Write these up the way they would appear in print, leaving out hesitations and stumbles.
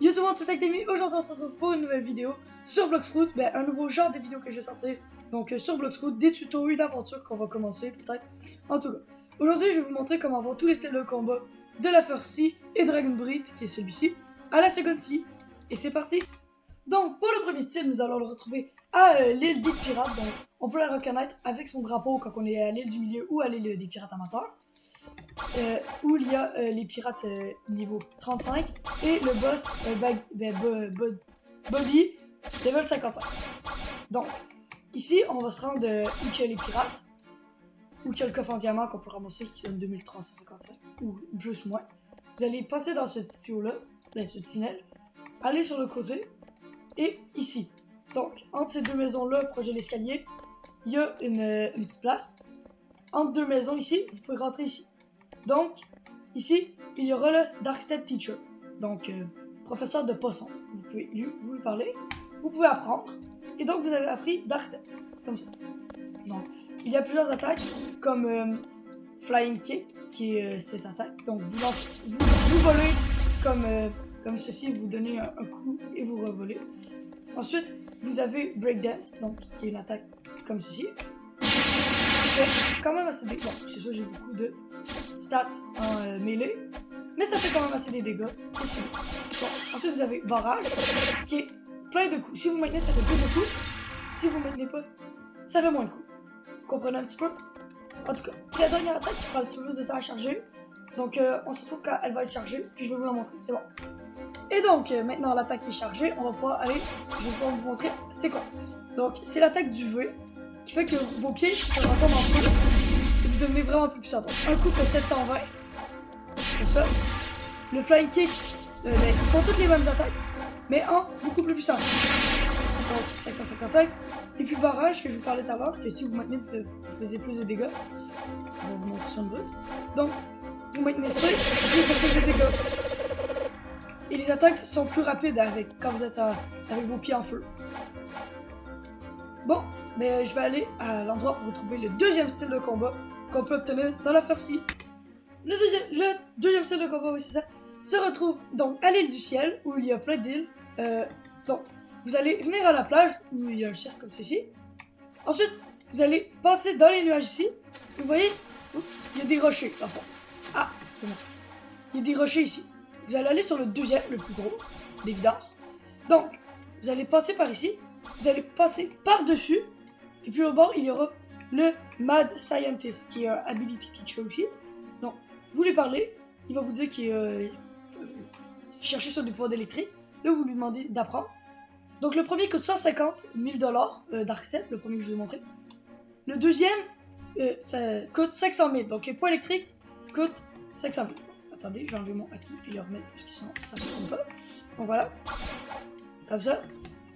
Yo tout le monde, c'est Sactemi. Aujourd'hui on se retrouve pour une nouvelle vidéo sur Bloxfruit, un nouveau genre de vidéo que je vais sortir. Donc sur Bloxfruit, des tutos, une aventure qu'on va commencer peut-être. En tout cas, aujourd'hui je vais vous montrer comment avoir tous les styles de combat de la First Sea et Dragon Breed, qui est celui-ci, à la Second Sea. Et c'est parti. Donc pour le premier style, nous allons le retrouver à l'île des pirates. Donc on peut la reconnaître avec son drapeau quand on est à l'île du milieu ou à l'île des pirates amateurs. Où il y a les pirates niveau 35 et le boss Bobby level 55. Donc ici on va se rendre où il y a les pirates, où il y a le coffre en diamant qu'on peut ramasser qui donne 2355 ou plus ou moins. Vous allez passer dans ce petit tuyau là, ce tunnel, aller sur le côté et ici. Donc entre ces deux maisons là, proche de l'escalier, il y a une petite place. Entre deux maisons ici, vous pouvez rentrer ici. Donc, ici, il y aura le Darkstep Teacher, donc professeur de poisson. Vous pouvez lui parler, vous pouvez apprendre, et donc vous avez appris Darkstep, comme ça. Donc, il y a plusieurs attaques, comme Flying Kick, qui est cette attaque. Donc, vous volez comme ceci, vous donnez un coup et vous revolez. Ensuite, vous avez Breakdance, donc qui est une attaque comme ceci. Fait quand même assez des... Bon, c'est sûr, j'ai beaucoup de stats en mêlée, mais ça fait quand même assez des dégâts. Ici. Bon, ensuite, vous avez Barrage, qui est plein de coups. Si vous maintenez, ça fait plus de coups. Si vous maintenez pas, ça fait moins de coups. Vous comprenez un petit peu? En tout cas, la dernière attaque qui prend un petit peu plus de temps à charger. Donc, on se retrouve quand elle va être chargée, puis je vais vous la montrer. C'est bon. Et donc, maintenant, l'attaque est chargée. On va pouvoir aller... Je vais pouvoir vous montrer c'est quoi. Donc, c'est l'attaque du V, qui fait que vos pieds se transforment en feu et vous devenez vraiment plus puissant. Donc, un coup fait 720, comme ça. Le Flying Kick, ils font toutes les mêmes attaques, mais en beaucoup plus puissant. Donc, 555. Et puis, Barrage, que je vous parlais tout à l'heure, que si vous maintenez, vous faisiez plus de dégâts. On va vous montrer sur le brut. Donc, vous maintenez ça, et vous faites plus de dégâts. Et les attaques sont plus rapides quand vous êtes avec vos pieds en feu. Bon, mais je vais aller à l'endroit pour retrouver le deuxième style de combat qu'on peut obtenir dans la First Sea. Le deuxième style de combat, oui c'est ça, se retrouve donc à l'île du ciel, où il y a plein d'îles. Donc, vous allez venir à la plage, où il y a un cercle comme ceci. Ensuite, vous allez passer dans les nuages ici. Vous voyez, il y a des rochers, enfin. Ah, c'est bon. Il y a des rochers ici. Vous allez aller sur le deuxième, le plus gros, d'évidence. Donc, vous allez passer par ici. Vous allez passer par-dessus, et puis au bord, il y aura le Mad Scientist, qui est un Ability Teacher aussi. Donc, vous lui parlez, il va vous dire qu'il cherche sur des pouvoirs d'électrique. Là, vous lui demandez d'apprendre. Donc, le premier coûte 150 000 $, Darkstep, le premier que je vous ai montré. Le deuxième, ça coûte 500 000. Donc, les points électriques coûtent 500 000. Attendez, je vais enlever mon acquis et le remettre, parce que sinon, ça ne fonctionne pas. Donc, voilà. Comme ça.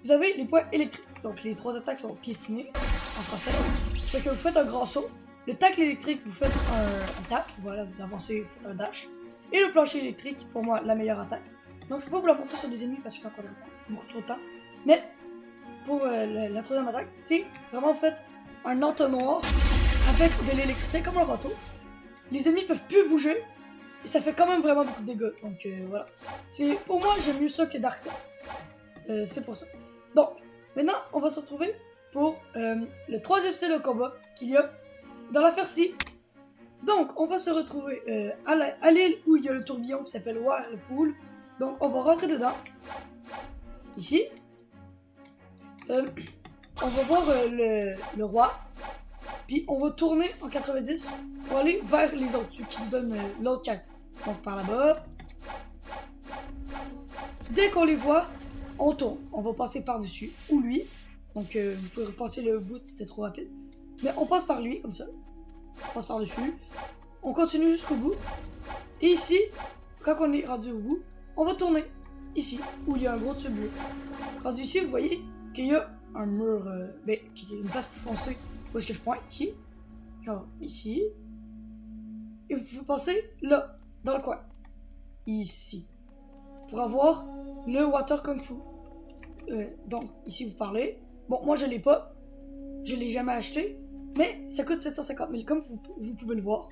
Vous avez les points électriques. Donc les trois attaques sont piétinées en français. C'est que vous faites un grand saut. Le tacle électrique, vous faites un tacle. Voilà, vous avancez, vous faites un dash. Et le plancher électrique, pour moi, la meilleure attaque. Donc je peux pas vous la montrer sur des ennemis parce que ça prendrait beaucoup trop de temps. Mais pour la troisième attaque, c'est vraiment vous faites un entonnoir avec de l'électricité comme un bateau. Les ennemis peuvent plus bouger. Et ça fait quand même vraiment beaucoup de dégâts. Donc voilà. Pour moi, j'aime mieux ça que Darkstep. C'est pour ça. Donc, maintenant, on va se retrouver pour le troisième style de combat qu'il y a dans la First Sea. Donc, on va se retrouver à l'île où il y a le tourbillon qui s'appelle Whirlpool. Donc, on va rentrer dedans. Ici. On va voir le roi. Puis, on va tourner en 90 pour aller vers les autres, ceux qui nous donnent l'autre carte. Donc, par là-bas. Dès qu'on les voit, on tourne, on va passer par-dessus, ou lui. Donc vous pouvez repasser le bout si c'était trop rapide. Mais on passe par lui, comme ça. On passe par-dessus. On continue jusqu'au bout. Et ici, quand on est rendu au bout, on va tourner. Ici, où il y a un gros tube bleu. Rendu ici, vous voyez qu'il y a un mur, qu'il y a une place plus foncée. Où est-ce que je pointe? Ici. Genre, ici. Et vous pouvez passer là, dans le coin. Ici. Pour avoir le Water Kung Fu. Donc, ici, vous parlez. Bon, moi, je l'ai pas. Je l'ai jamais acheté. Mais ça coûte 750 000, comme vous pouvez le voir.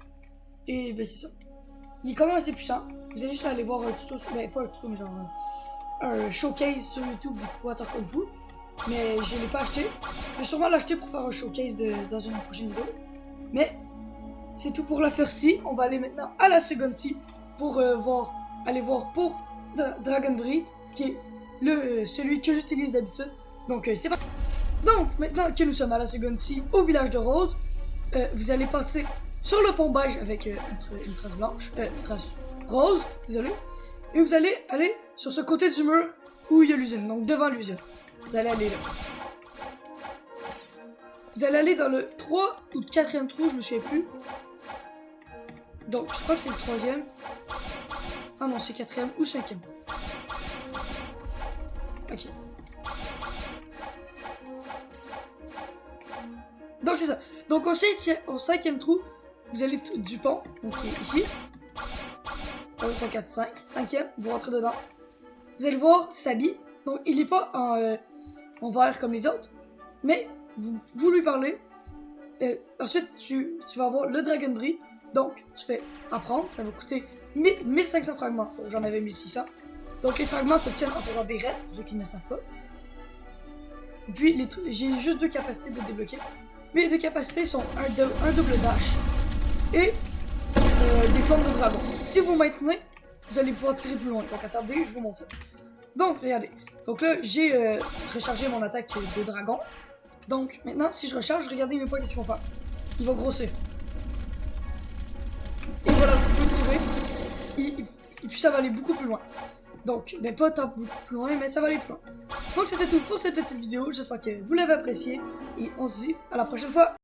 Et ben, c'est ça. Il est quand même assez puissant. Vous allez juste aller voir un tuto. Ben, pas un tuto, mais genre un showcase sur YouTube du Water Kung Fu. Mais je ne l'ai pas acheté. Je vais sûrement l'acheter pour faire un showcase dans une prochaine vidéo. Mais c'est tout pour la first-ci. On va aller maintenant à la seconde-ci pour aller voir pour Dragon Breed, qui est celui que j'utilise d'habitude. Donc c'est parti. Donc maintenant que nous sommes à la seconde-ci au village de Rose, vous allez passer sur le pont beige avec une trace blanche, une trace rose, désolé. Et vous allez aller sur ce côté du mur où il y a l'usine, donc devant l'usine. Vous allez aller là. Vous allez aller dans le 3 ou le 4e trou, je me souviens plus. Donc je crois que c'est le 3e. Ah non, c'est 4e ou 5e. Ok. Donc c'est ça. Donc au 5e trou, vous allez du pont, donc ici. 1, 2, 3, 4, 5. 5e, vous rentrez dedans. Vous allez voir Sabi. Donc il n'est pas en vert comme les autres. Mais vous lui parlez. Ensuite, tu vas avoir le Dragon Breed. Donc tu fais apprendre. Ça va coûter 1500 fragments. J'en avais 1600. Donc les fragments s'obtiennent en faisant des raids, pour ceux qui ne le savent pas. Et puis j'ai juste 2 capacités de débloquer. Mais les 2 capacités sont un double dash et des flammes de dragon. Si vous maintenez, vous allez pouvoir tirer plus loin. Donc attendez, je vous montre ça. Donc regardez. Donc là, j'ai rechargé mon attaque de dragon. Donc maintenant, si je recharge, regardez mes points, qu'est-ce qu'ils vont faire. Il va grossir. Et voilà, vous pouvez tirer. Et puis ça va aller beaucoup plus loin. Donc, mais pas tant beaucoup plus loin, mais ça va aller plus loin. Donc c'était tout pour cette petite vidéo. J'espère que vous l'avez apprécié. Et on se dit à la prochaine fois.